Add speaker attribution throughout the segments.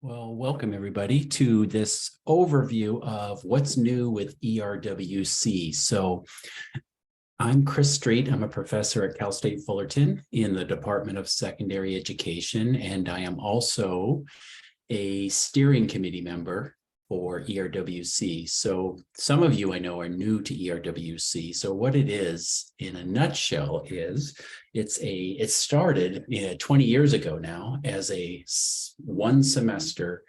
Speaker 1: Well, welcome everybody to this overview of what's new with ERWC. So I'm Chris Street. I'm a professor at Cal State Fullerton in the Department of Secondary Education, and I am also a steering committee member for ERWC. So some of you I know are new to ERWC. So what it is in a nutshell is it started 20 years ago now as a one semester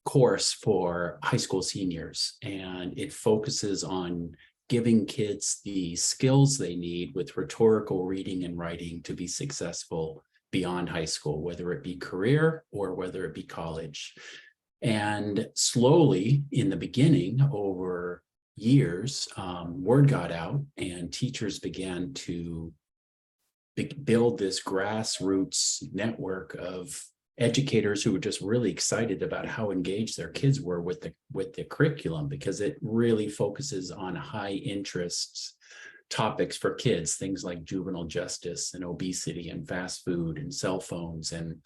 Speaker 1: course for high school seniors, and it focuses on giving kids the skills they need with rhetorical reading and writing to be successful beyond high school, whether it be career or whether it be college. And slowly in the beginning, over years, word got out and teachers began to build this grassroots network of educators who were just really excited about how engaged their kids were with the curriculum, because it really focuses on high interest topics for kids, things like juvenile justice and obesity and fast food and cell phones. And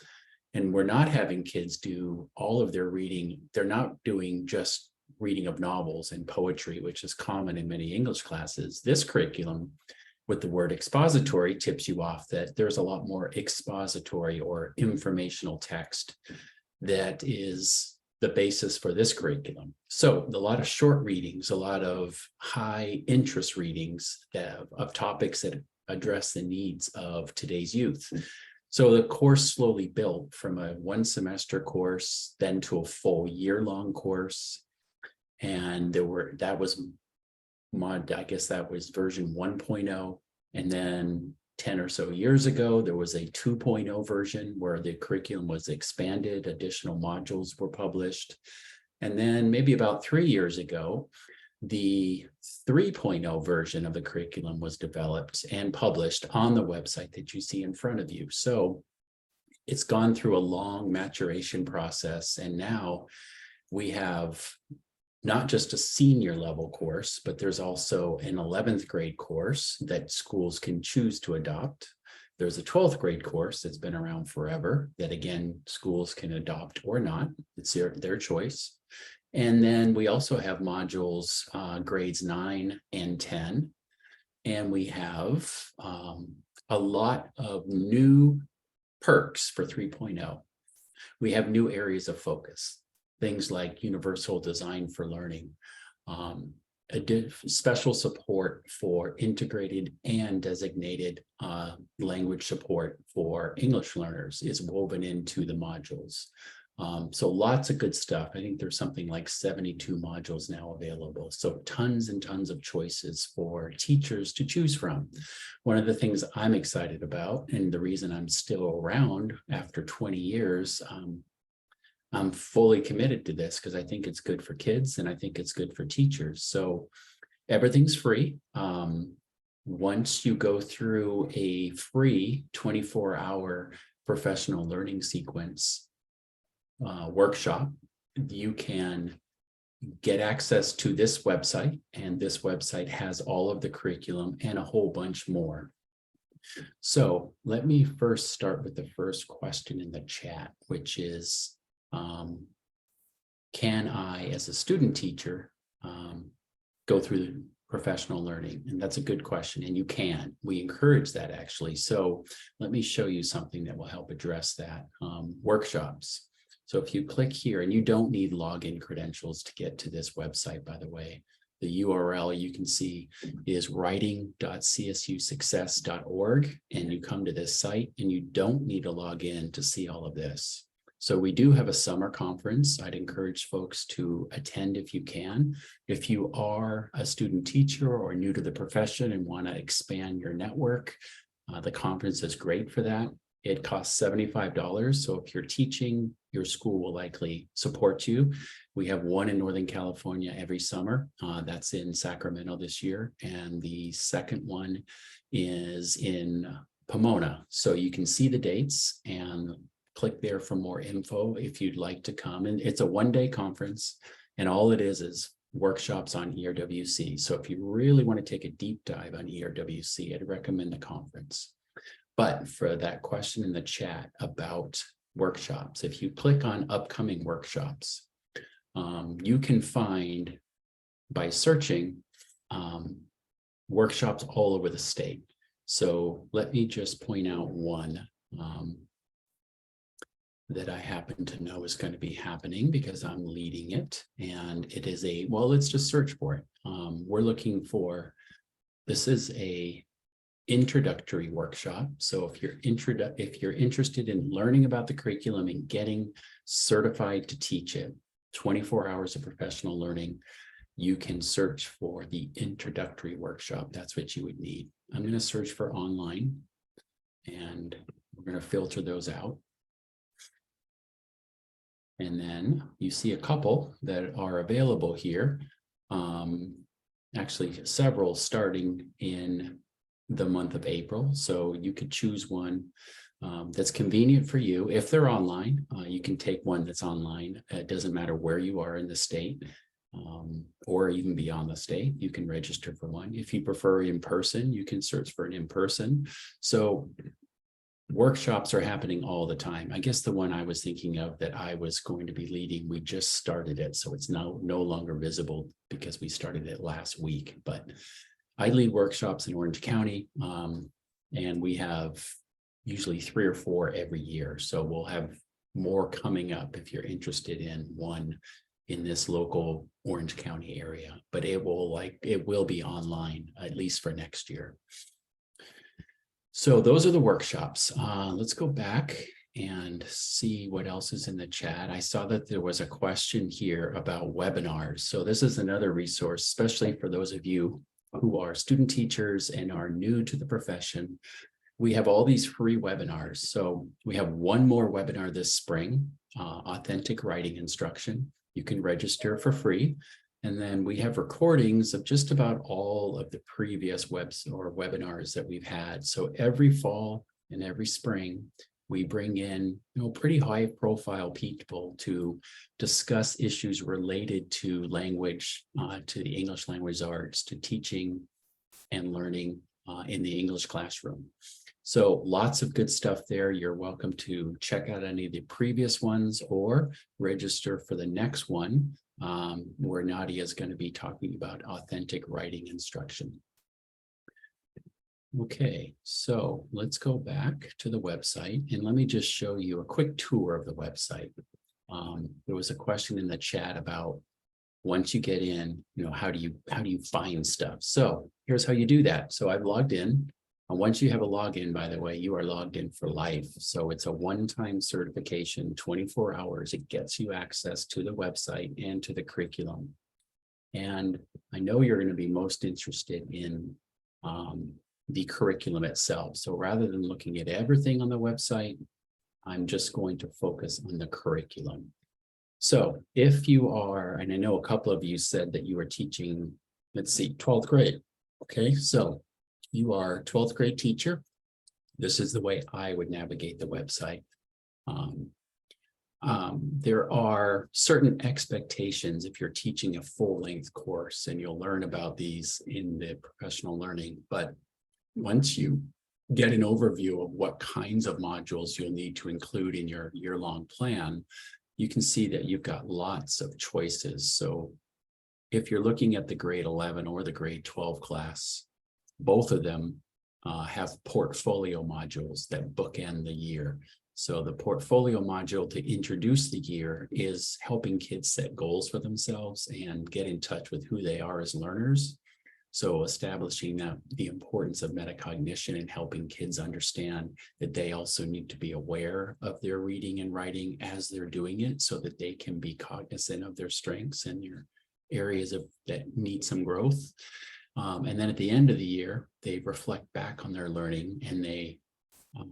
Speaker 1: we're not having kids do all of their reading. They're not doing just reading of novels and poetry, which is common in many English classes. This curriculum with the word expository tips you off that there's a lot more expository or informational text that is the basis for this curriculum. So a lot of short readings, a lot of high interest readings of topics that address the needs of today's youth. So the course slowly built from a one semester course, then to a full year-long course. And that was version 1.0. And then 10 or so years ago, there was a 2.0 version where the curriculum was expanded, additional modules were published. And then maybe about 3 years ago, the 3.0 version of the curriculum was developed and published on the website that you see in front of you. So it's gone through a long maturation process, and now we have not just a senior level course, but there's also an 11th grade course that schools can choose to adopt. There's a 12th grade course that's been around forever that, again, schools can adopt or not. It's their choice. And then we also have modules grades 9 and 10. And we have a lot of new perks for 3.0. We have new areas of focus, things like universal design for learning, special support for integrated and designated language support for English learners is woven into the modules. So lots of good stuff. I think there's something like 72 modules now available. So tons and tons of choices for teachers to choose from. One of the things I'm excited about, and the reason I'm still around after 20 years, I'm fully committed to this because I think it's good for kids and I think it's good for teachers. So everything's free. Once you go through a free 24-hour professional learning sequence workshop, you can get access to this website, and this website has all of the curriculum and a whole bunch more. So let me first start with the first question in the chat, which is, can I, as a student teacher, go through the professional learning? And that's a good question, and you can. We encourage that, actually. So let me show you something that will help address that. Workshops. So if you click here, and you don't need login credentials to get to this website, by the way, the URL you can see is writing.csusuccess.org, and you come to this site, and you don't need to log in to see all of this. So we do have a summer conference. I'd encourage folks to attend if you can. If you are a student teacher or new to the profession and want to expand your network, the conference is great for that. It costs $75. So if you're teaching, your school will likely support you. We have one in Northern California every summer. That's in Sacramento this year. And the second one is in Pomona. So you can see the dates and click there for more info if you'd like to come. And it's a one-day conference, and all it is workshops on ERWC. So if you really want to take a deep dive on ERWC, I'd recommend the conference. But for that question in the chat about workshops. If you click on upcoming workshops, you can find, by searching, workshops all over the state. So let me just point out one that I happen to know is going to be happening because I'm leading it. And it is well, let's just search for it. We're looking for, this is a introductory workshop. So if you're interested in learning about the curriculum and getting certified to teach it, 24 hours of professional learning, you can search for the introductory workshop. That's what you would need. I'm going to search for online, and we're going to filter those out. And then you see a couple that are available here. Actually, several starting in the month of April. So you could choose one that's convenient for you. If they're online, you can take one that's online. It doesn't matter where you are in the state, or even beyond the state, you can register for one. If you prefer in person, you can search for an in-person. So workshops are happening all the time. I guess the one I was thinking of that I was going to be leading, we just started it. So it's now no longer visible because we started it last week. But I lead workshops in Orange County, and we have usually 3 or 4 every year. So we'll have more coming up if you're interested in one in this local Orange County area. But it will be online, at least for next year. So those are the workshops. Let's go back and see what else is in the chat. I saw that there was a question here about webinars. So this is another resource, especially for those of you who are student teachers and are new to the profession. We have all these free webinars. So we have one more webinar this spring, authentic writing instruction. You can register for free. And then we have recordings of just about all of the previous webinars that we've had. So every fall and every spring, we bring in pretty high profile people to discuss issues related to language, to the English language arts, to teaching and learning in the English classroom. So lots of good stuff there. You're welcome to check out any of the previous ones or register for the next one, where Nadia is going to be talking about authentic writing instruction. Okay, so let's go back to the website and let me just show you a quick tour of the website. There was a question in the chat about, once you get in, how do you find stuff? So here's how you do that. So I've logged in. And once you have a login, by the way, you are logged in for life. So it's a one-time certification, 24 hours. It gets you access to the website and to the curriculum. And I know you're going to be most interested in the curriculum itself. So rather than looking at everything on the website, I'm just going to focus on the curriculum. So if you are, and I know a couple of you said that you are teaching, let's see, 12th grade. Okay, so you are a 12th grade teacher. This is the way I would navigate the website. There are certain expectations if you're teaching a full-length course, and you'll learn about these in the professional learning. But once you get an overview of what kinds of modules you'll need to include in your year-long plan, you can see that you've got lots of choices. So if you're looking at the grade 11 or the grade 12 class, both of them have portfolio modules that bookend the year. So the portfolio module to introduce the year is helping kids set goals for themselves and get in touch with who they are as learners. So establishing the importance of metacognition and helping kids understand that they also need to be aware of their reading and writing as they're doing it, so that they can be cognizant of their strengths and their areas that need some growth. And then at the end of the year, they reflect back on their learning, and they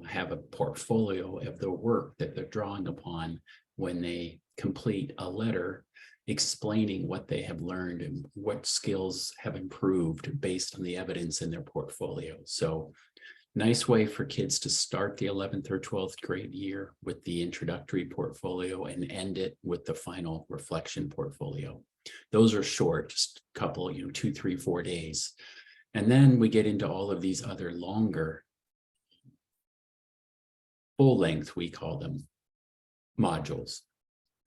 Speaker 1: have a portfolio of the work that they're drawing upon when they complete a letter explaining what they have learned and what skills have improved based on the evidence in their portfolio. So nice way for kids to start the 11th or 12th grade year with the introductory portfolio and end it with the final reflection portfolio. Those are short, just a couple, 2, 3, 4 days. And then we get into all of these other longer, full length, we call them, modules.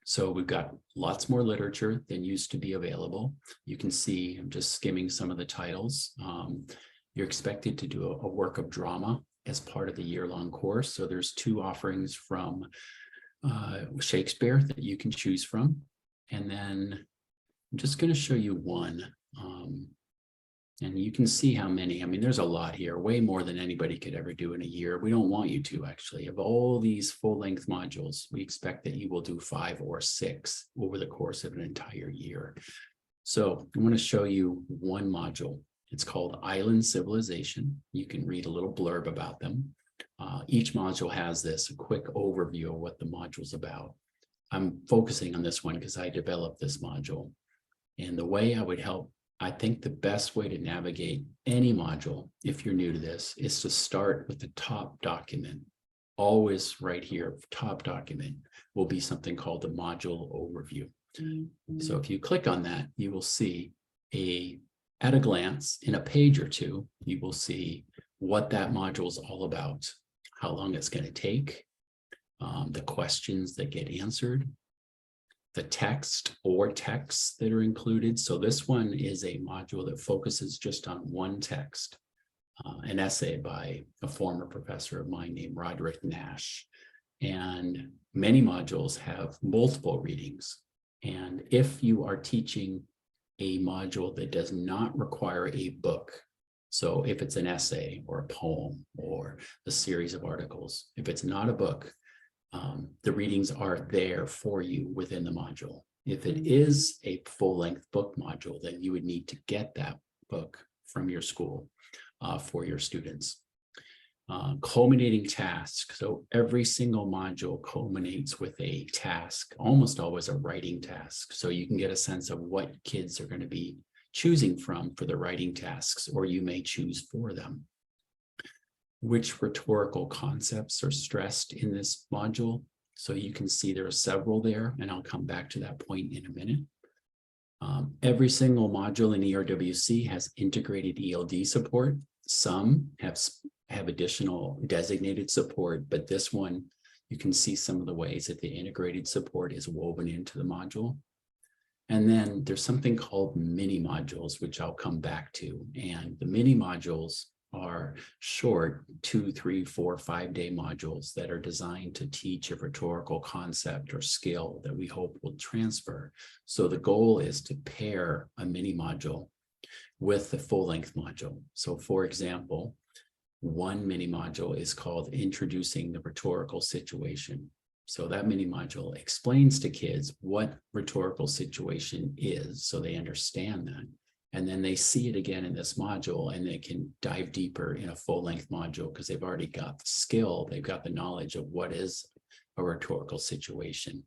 Speaker 1: So we've got lots more literature than used to be available. You can see, I'm just skimming some of the titles. You're expected to do a work of drama as part of the year-long course. So there's 2 offerings from Shakespeare that you can choose from. And then I'm just going to show you one. And you can see how many. I mean, there's a lot here, way more than anybody could ever do in a year. We don't want you to, actually. Of all these full-length modules, we expect that you will do 5 or 6 over the course of an entire year. So I want to show you one module. It's called Island Civilization. You can read a little blurb about them. Each module has a quick overview of what the module's about. I'm focusing on this one because I developed this module. And the way I think the best way to navigate any module, if you're new to this, is to start with the top document. Always right here, top document will be something called the module overview. So if you click on that, you will see at a glance, in a page or 2, you will see what that module is all about, how long it's going to take, the questions that get answered, the text or texts that are included. So this one is a module that focuses just on one text, an essay by a former professor of mine named Roderick Nash. And many modules have multiple readings. And if you are teaching a module that does not require a book, so if it's an essay or a poem or a series of articles, if it's not a book, the readings are there for you within the module. If it is a full-length book module, then you would need to get that book from your school for your students. Culminating task. So every single module culminates with a task, almost always a writing task. So you can get a sense of what kids are going to be choosing from for the writing tasks, or you may choose for them. Which rhetorical concepts are stressed in this module? So you can see there are several there, and I'll come back to that point in a minute. Every single module in ERWC has integrated ELD support. Some have additional designated support, but this one, you can see some of the ways that the integrated support is woven into the module. And then there's something called mini modules, which I'll come back to. And the mini modules are short 2, 3, 4, 5-day modules that are designed to teach a rhetorical concept or skill that we hope will transfer. So the goal is to pair a mini module with the full-length module. So for example, one mini module is called Introducing the Rhetorical Situation. So that mini module explains to kids what rhetorical situation is, so they understand that. And then they see it again in this module, and they can dive deeper in a full-length module because they've already got the skill, they've got the knowledge of what is a rhetorical situation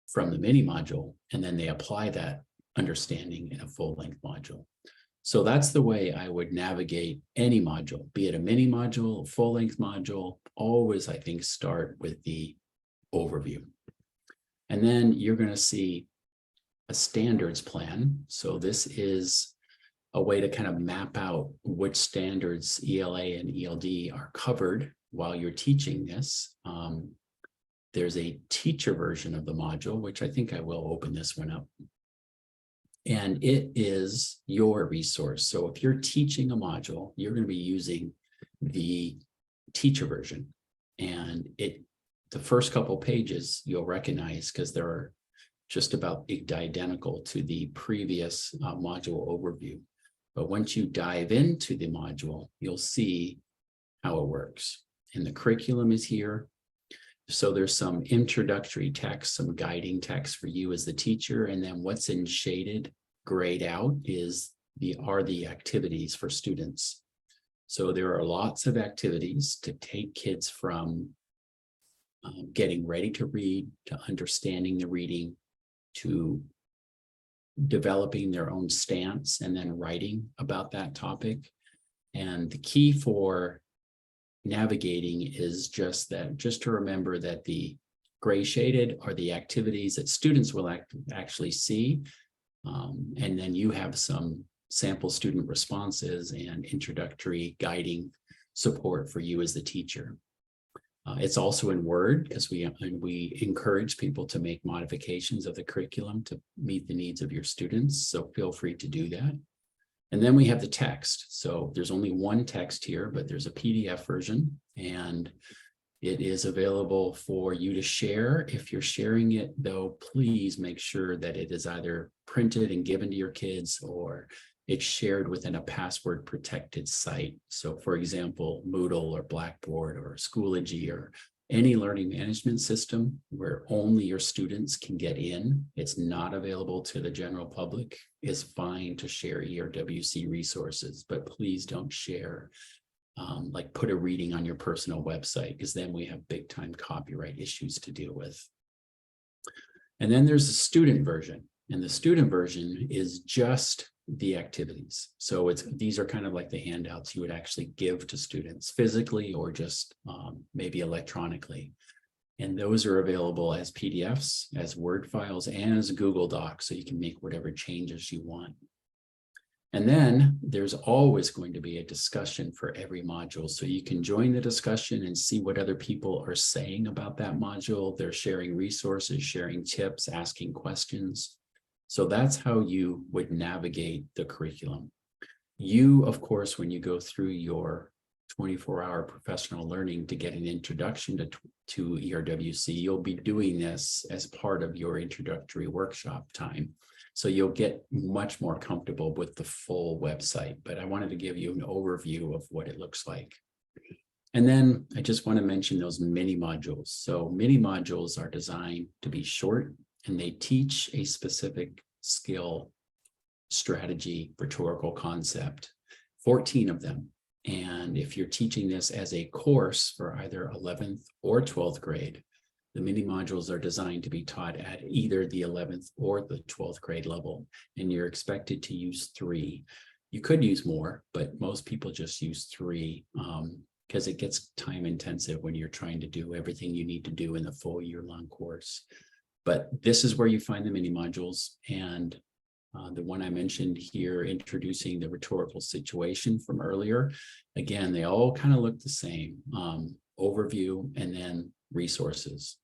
Speaker 1: from the mini module, and then they apply that understanding in a full-length module. So that's the way I would navigate any module, be it a mini module, a full-length module. Always, I think, start with the overview. And then you're going to see a standards plan. So this is a way to kind of map out which standards ELA and ELD are covered while you're teaching this. There's a teacher version of the module, which I think I will open this one up. And it is your resource. So if you're teaching a module, you're going to be using the teacher version. And the first couple pages you'll recognize because they're just about identical to the previous module overview. But once you dive into the module, you'll see how it works. And the curriculum is here. So there's some introductory text, some guiding text for you as the teacher. And then what's in shaded grayed out are the activities for students. So there are lots of activities to take kids from getting ready to read, to understanding the reading, to developing their own stance and then writing about that topic. And the key for navigating is just to remember that the gray shaded are the activities that students will actually see. And then you have some sample student responses and introductory guiding support for you as the teacher. It's also in Word because we encourage people to make modifications of the curriculum to meet the needs of your students. So feel free to do that. And then we have the text. So there's only one text here, but there's a PDF version, and it is available for you to share. If you're sharing it, though, please make sure that it is either printed and given to your kids, or it's shared within a password protected site. So for example, Moodle or Blackboard or Schoology or any learning management system where only your students can get in, it's not available to the general public, is fine to share ERWC resources, but please don't share like put a reading on your personal website, because then we have big time copyright issues to deal with. And then there's the student version, and the student version is just the activities. So these are kind of like the handouts you would actually give to students physically or just maybe electronically. And those are available as PDFs, as Word files, and as Google Docs, so you can make whatever changes you want. And then there's always going to be a discussion for every module. So you can join the discussion and see what other people are saying about that module. They're sharing resources, sharing tips, asking questions. So that's how you would navigate the curriculum. You, of course, when you go through your 24-hour professional learning to get an introduction to ERWC, you'll be doing this as part of your introductory workshop time. So you'll get much more comfortable with the full website, but I wanted to give you an overview of what it looks like. And then I just want to mention those mini modules. So mini modules are designed to be short, and they teach a specific skill, strategy, rhetorical concept, 14 of them. And if you're teaching this as a course for either 11th or 12th grade, the mini modules are designed to be taught at either the 11th or the 12th grade level, and you're expected to use 3. You could use more, but most people just use 3 because it gets time intensive when you're trying to do everything you need to do in the full year-long course. But this is where you find the mini modules, and the one I mentioned here, introducing the rhetorical situation from earlier. Again, they all kind of look the same, overview and then resources.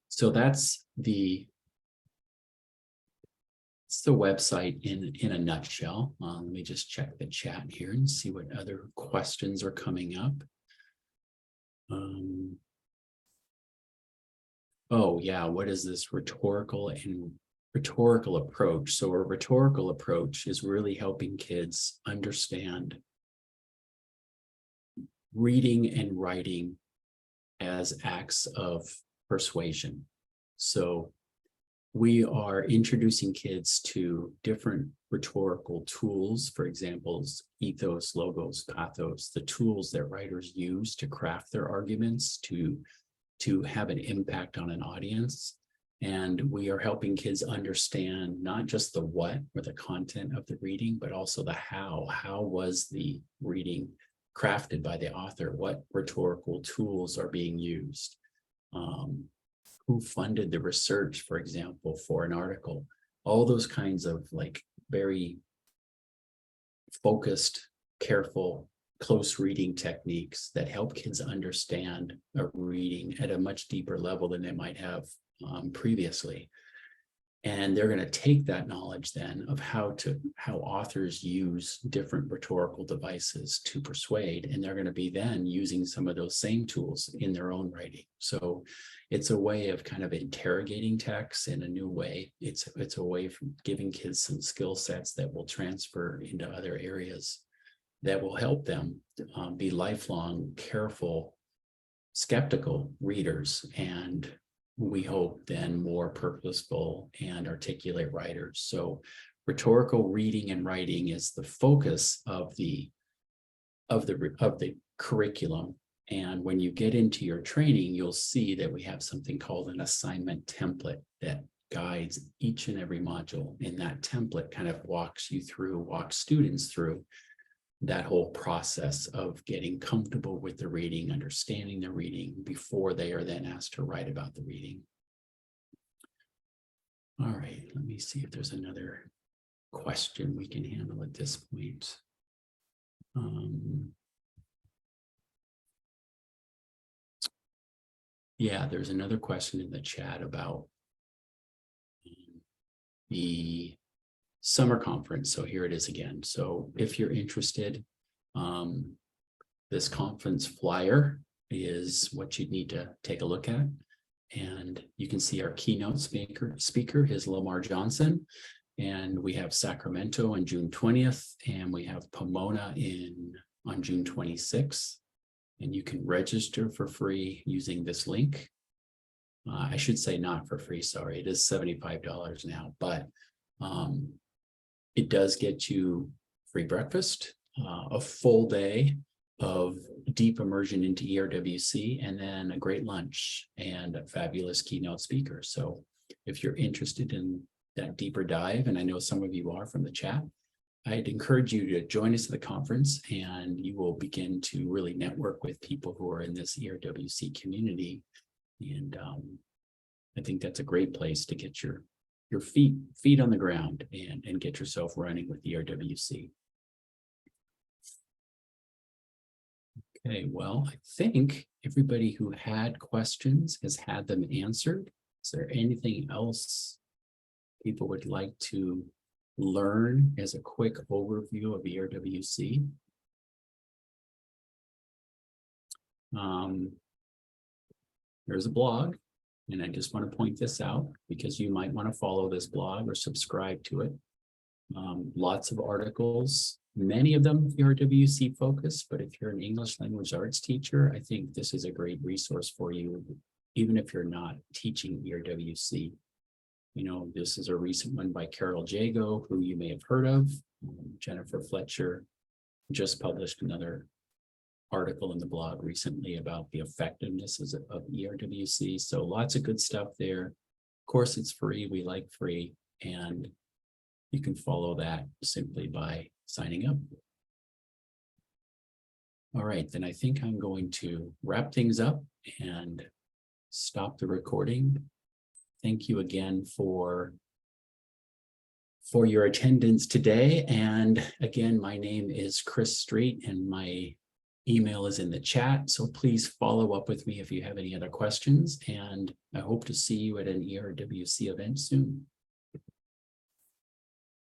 Speaker 1: So that's the website in a nutshell. Let me just check the chat here and see what other questions are coming up. Oh yeah, what is this rhetorical approach? So a rhetorical approach is really helping kids understand reading and writing as acts of persuasion. So we are introducing kids to different rhetorical tools, for example, ethos, logos, pathos, the tools that writers use to craft their arguments to have an impact on an audience. And we are helping kids understand not just the what or the content of the reading, but also the how. How was the reading crafted by the author? What rhetorical tools are being used? Who funded the research, for example, for an article? All those kinds of like very focused, careful, close reading techniques that help kids understand a reading at a much deeper level than they might have previously. And they're going to take that knowledge then of how authors use different rhetorical devices to persuade, and they're going to be then using some of those same tools in their own writing. So it's a way of kind of interrogating text in a new way. It's a way of giving kids some skill sets that will transfer into other areas that will help them be lifelong, careful, skeptical readers, and we hope then more purposeful and articulate writers. So rhetorical reading and writing is the focus of the curriculum. And when you get into your training, you'll see that we have something called an assignment template that guides each and every module. And that template kind of walks students through that whole process of getting comfortable with the reading, understanding the reading before they are then asked to write about the reading. All right, let me see if there's another question we can handle at this point. Yeah, there's another question in the chat about the summer conference. So here it is again. So if you're interested, this conference flyer is what you need to take a look at. And you can see our keynote speaker is Lamar Johnson. And we have Sacramento on June 20th, and we have Pomona on June 26th. And you can register for free using this link. I should say not for free, sorry, it is $75 now, but it does get you free breakfast, a full day of deep immersion into ERWC, and then a great lunch and a fabulous keynote speaker. So if you're interested in that deeper dive, and I know some of you are from the chat, I'd encourage you to join us at the conference, and you will begin to really network with people who are in this ERWC community. And I think that's a great place to get your feet on the ground and get yourself running with ERWC. Okay, well, I think everybody who had questions has had them answered. Is there anything else people would like to learn as a quick overview of ERWC? There's a blog, and I just want to point this out because you might want to follow this blog or subscribe to it. Lots of articles, many of them ERWC focused, but if you're an English language arts teacher, I think this is a great resource for you, even if you're not teaching ERWC. You know, this is a recent one by Carol Jago, who you may have heard of. Jennifer Fletcher just published another article in the blog recently about the effectiveness of ERWC. So lots of good stuff there. Of course, it's free. We like free. And you can follow that simply by signing up. All right, then I think I'm going to wrap things up and stop the recording. Thank you again for your attendance today. And again, my name is Chris Street, and my email is in the chat. So please follow up with me if you have any other questions. And I hope to see you at an ERWC event soon.